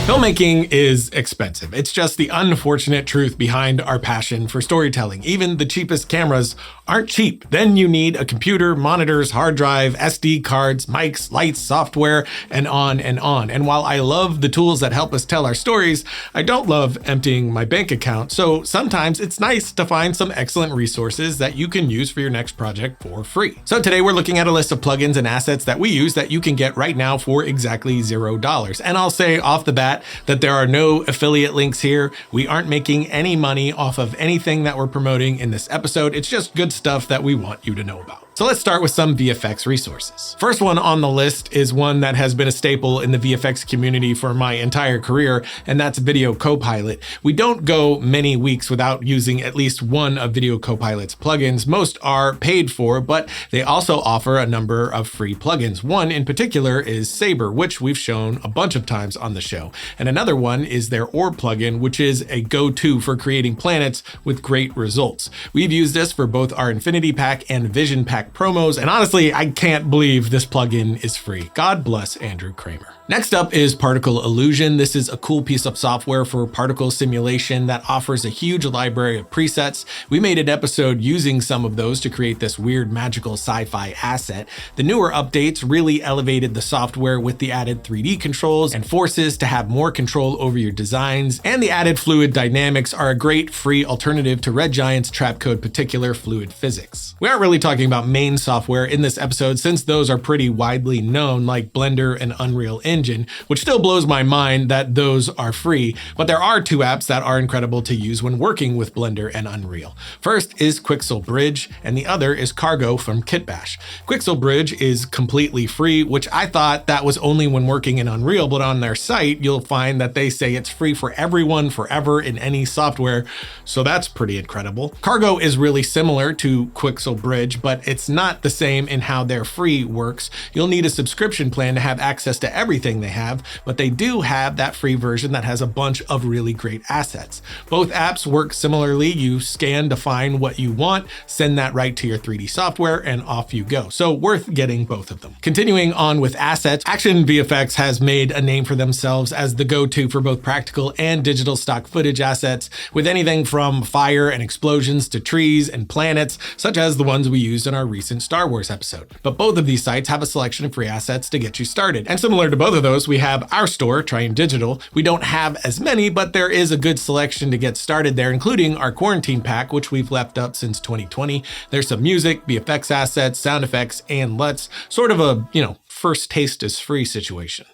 Filmmaking is expensive. It's just the unfortunate truth behind our passion for storytelling. Even the cheapest cameras aren't cheap. Then you need a computer, monitors, hard drive, SD cards, mics, lights, software, and on and on. And while I love the tools that help us tell our stories, I don't love emptying my bank account. So sometimes it's nice to find some excellent resources that you can use for your next project for free. So today we're looking at a list of plugins and assets that we use that you can get right now for exactly $0. And I'll say off the bat that there are no affiliate links here. We aren't making any money off of anything that we're promoting in this episode. It's just good stuff that we want you to know about. So let's start with some VFX resources. First one on the list is one that has been a staple in the VFX community for my entire career, and that's Video Copilot. We don't go many weeks without using at least one of Video Copilot's plugins. Most are paid for, but they also offer a number of free plugins. One in particular is Saber, which we've shown a bunch of times on the show. And another one is their Orb plugin, which is a go-to for creating planets with great results. We've used this for both our Infinity Pack and Vision Pack promos, and honestly, I can't believe this plugin is free. God bless Andrew Kramer. Next up is Particle Illusion. This is a cool piece of software for particle simulation that offers a huge library of presets. We made an episode using some of those to create this weird magical sci-fi asset. The newer updates really elevated the software with the added 3D controls and forces to have more control over your designs, and the added fluid dynamics are a great free alternative to Red Giant's Trapcode Particular Fluid Physics. We aren't really talking about main software in this episode since those are pretty widely known, like Blender and Unreal Engine, which still blows my mind that those are free, but there are two apps that are incredible to use when working with Blender and Unreal. First is Quixel Bridge, and the other is Cargo from Kitbash. Quixel Bridge is completely free, which I thought that was only when working in Unreal, but on their site, you'll find that they say it's free for everyone forever in any software, so that's pretty incredible. Cargo is really similar to Quixel Bridge, but it's not the same in how their free works. You'll need a subscription plan to have access to everything they have, but they do have that free version that has a bunch of really great assets. Both apps work similarly. You scan to find what you want, send that right to your 3D software, and off you go. So worth getting both of them. Continuing on with assets, ActionVFX has made a name for themselves as the go-to for both practical and digital stock footage assets, with anything from fire and explosions to trees and planets, such as the ones we used in our recent Star Wars episode. But both of these sites have a selection of free assets to get you started. And similar to both of those, we have our store, Triune Digital. We don't have as many, but there is a good selection to get started there, including our Quarantine Pack, which we've left up since 2020. There's some music, VFX assets, sound effects, and LUTs. Sort of a, first taste is free situation.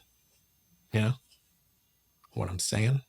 Yeah? What I'm saying?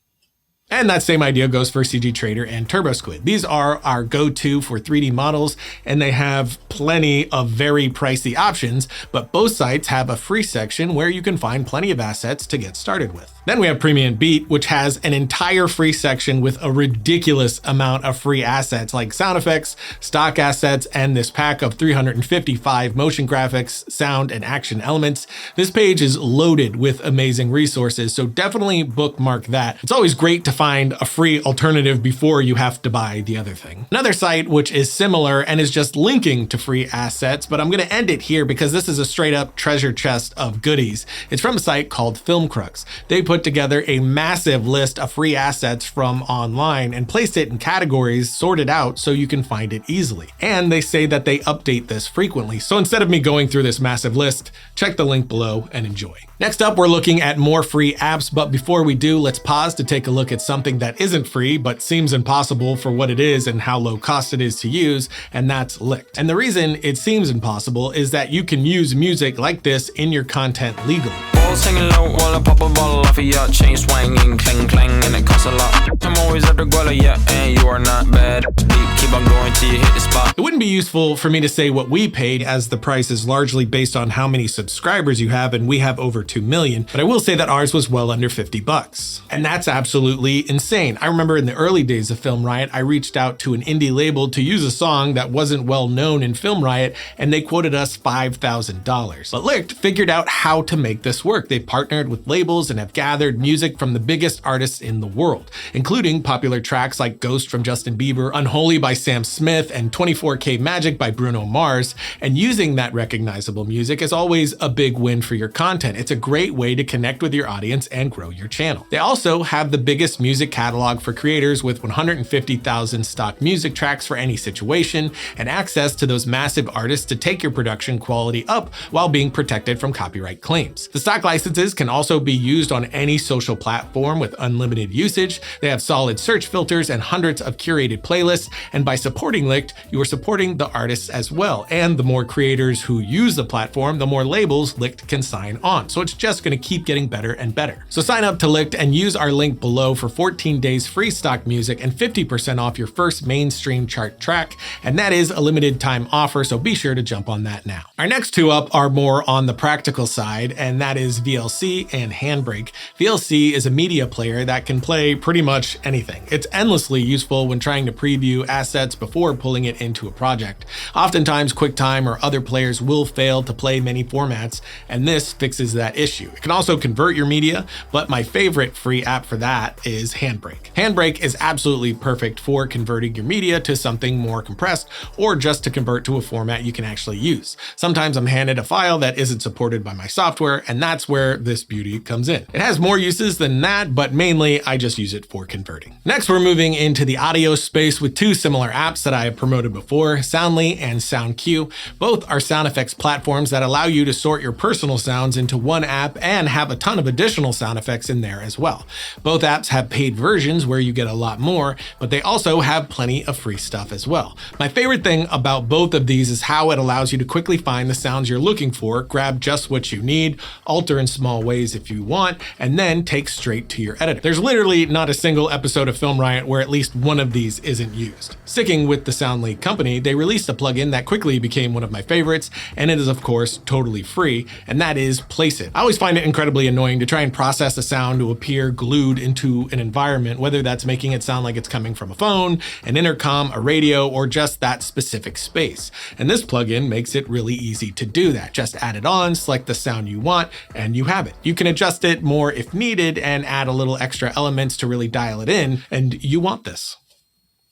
And that same idea goes for CGTrader and Turbosquid. These are our go-to for 3D models, and they have plenty of very pricey options, but both sites have a free section where you can find plenty of assets to get started with. Then we have PremiumBeat, which has an entire free section with a ridiculous amount of free assets like sound effects, stock assets, and this pack of 355 motion graphics, sound, and action elements. This page is loaded with amazing resources, so definitely bookmark that. It's always great to find a free alternative before you have to buy the other thing. Another site which is similar and is just linking to free assets, but I'm going to end it here because this is a straight up treasure chest of goodies. It's from a site called Crux. They put together a massive list of free assets from online and placed it in categories sorted out so you can find it easily. And they say that they update this frequently. So instead of me going through this massive list, check the link below and enjoy. Next up, we're looking at more free apps, but before we do, let's pause to take a look at something that isn't free, but seems impossible for what it is and how low cost it is to use, and that's Licked. And the reason it seems impossible is that you can use music like this in your content legally. Singing low while I pop a bottle off of your chain swinging, clang clang, and it costs a lot. I'm always at the guala, yeah, and you are not bad. Deep, keep on going till you hit the spot. It wouldn't be useful for me to say what we paid, as the price is largely based on how many subscribers you have, and we have over 2 million, but I will say that ours was well under $50. And that's absolutely insane. I remember in the early days of Film Riot, I reached out to an indie label to use a song that wasn't well known in Film Riot, and they quoted us $5,000. But Licked figured out how to make this work. They partnered with labels and have gathered music from the biggest artists in the world, including popular tracks like Ghost from Justin Bieber, Unholy by Sam Smith and 24K Magic by Bruno Mars, and using that recognizable music is always a big win for your content. It's a great way to connect with your audience and grow your channel. They also have the biggest music catalog for creators with 150,000 stock music tracks for any situation, and access to those massive artists to take your production quality up while being protected from copyright claims. The stock licenses can also be used on any social platform with unlimited usage. They have solid search filters and hundreds of curated playlists, and by supporting LUT, you are supporting the artists as well. And the more creators who use the platform, the more labels LUT can sign on. So it's just going to keep getting better and better. So sign up to LUT and use our link below for 14 days free stock music and 50% off your first mainstream chart track. And that is a limited time offer, so be sure to jump on that now. Our next two up are more on the practical side, and that is VLC and HandBrake. VLC is a media player that can play pretty much anything. It's endlessly useful when trying to preview assets before pulling it into a project. Oftentimes, QuickTime or other players will fail to play many formats, and this fixes that issue. It can also convert your media, but my favorite free app for that is HandBrake. HandBrake is absolutely perfect for converting your media to something more compressed, or just to convert to a format you can actually use. Sometimes I'm handed a file that isn't supported by my software, and that's where this beauty comes in. It has more uses than that, but mainly I just use it for converting. Next, we're moving into the audio space with two similar apps that I have promoted before, Soundly and SoundQ. Both are sound effects platforms that allow you to sort your personal sounds into one app and have a ton of additional sound effects in there as well. Both apps have paid versions where you get a lot more, but they also have plenty of free stuff as well. My favorite thing about both of these is how it allows you to quickly find the sounds you're looking for, grab just what you need, alter in small ways if you want, and then take straight to your editor. There's literally not a single episode of Film Riot where at least one of these isn't used. Sticking with the Soundly company, they released a plugin that quickly became one of my favorites, and it is of course totally free, and that is Placeit. I always find it incredibly annoying to try and process a sound to appear glued into an environment, whether that's making it sound like it's coming from a phone, an intercom, a radio, or just that specific space. And this plugin makes it really easy to do that. Just add it on, select the sound you want, and you have it. You can adjust it more if needed and add a little extra elements to really dial it in, and you want this.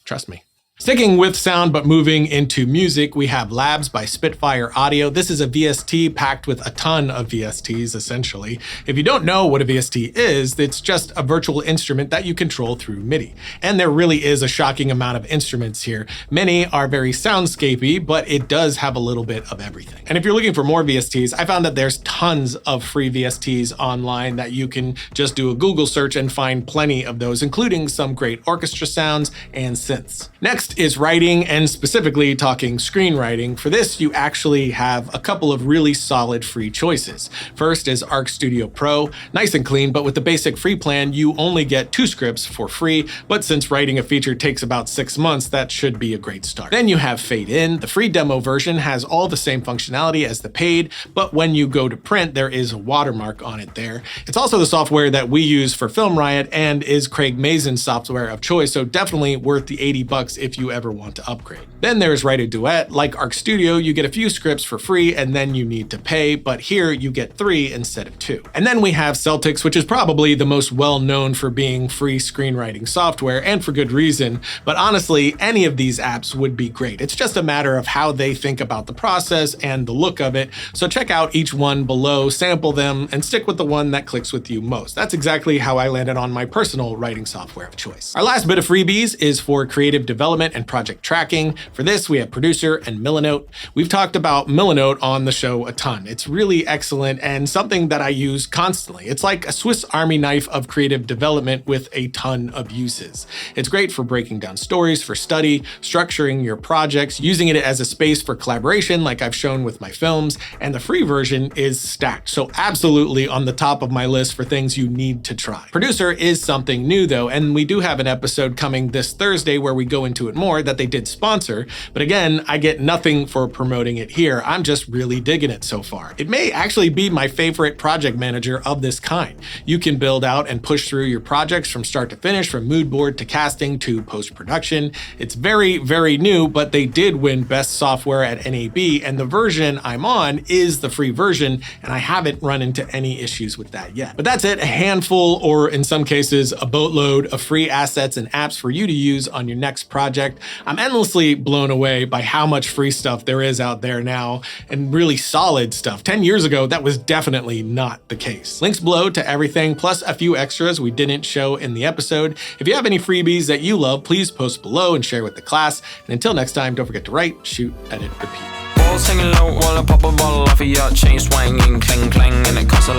Trust me. Sticking with sound but moving into music, we have Labs by Spitfire Audio. This is a VST packed with a ton of VSTs, essentially. If you don't know what a VST is, it's just a virtual instrument that you control through MIDI. And there really is a shocking amount of instruments here. Many are very soundscapey, but it does have a little bit of everything. And if you're looking for more VSTs, I found that there's tons of free VSTs online that you can just do a Google search and find plenty of those, including some great orchestra sounds and synths. Next is writing, and specifically talking screenwriting. For this, you actually have a couple of really solid free choices. First is Arc Studio Pro, nice and clean, but with the basic free plan, you only get 2 scripts for free, but since writing a feature takes about 6 months, that should be a great start. Then you have Fade In. The free demo version has all the same functionality as the paid, but when you go to print, there is a watermark on it there. It's also the software that we use for Film Riot and is Craig Mazin's software of choice, so definitely worth the $80 if you ever want to upgrade. Then there's Riot Duet. Like Arc Studio, you get a few scripts for free and then you need to pay, but here you get 3 instead of 2. And then we have Celtx, which is probably the most well-known for being free screenwriting software, and for good reason, but honestly, any of these apps would be great. It's just a matter of how they think about the process and the look of it, so check out each one below, sample them, and stick with the one that clicks with you most. That's exactly how I landed on my personal writing software of choice. Our last bit of freebies is for creative development and project tracking. For this, we have Producer and Milanote. We've talked about Milanote on the show a ton. It's really excellent and something that I use constantly. It's like a Swiss Army knife of creative development with a ton of uses. It's great for breaking down stories for study, structuring your projects, using it as a space for collaboration like I've shown with my films, and the free version is stacked, so absolutely on the top of my list for things you need to try. Producer is something new though, and we do have an episode coming this Thursday where we go into it more that they did sponsor, but again, I get nothing for promoting it here. I'm just really digging it so far. It may actually be my favorite project manager of this kind. You can build out and push through your projects from start to finish, from mood board to casting to post-production. It's very, very new, but they did win Best Software at NAB, and the version I'm on is the free version, and I haven't run into any issues with that yet. But that's it, a handful, or in some cases, a boatload of free assets and apps for you to use on your next project. project. I'm endlessly blown away by how much free stuff there is out there now, and really solid stuff. 10 years ago, that was definitely not the case. Links below to everything, plus a few extras we didn't show in the episode. If you have any freebies that you love, please post below and share with the class. And until next time, don't forget to write, shoot, edit, repeat. Balls hanging low while I pop a bottle off of your chain swinging, clang clang, and it costs a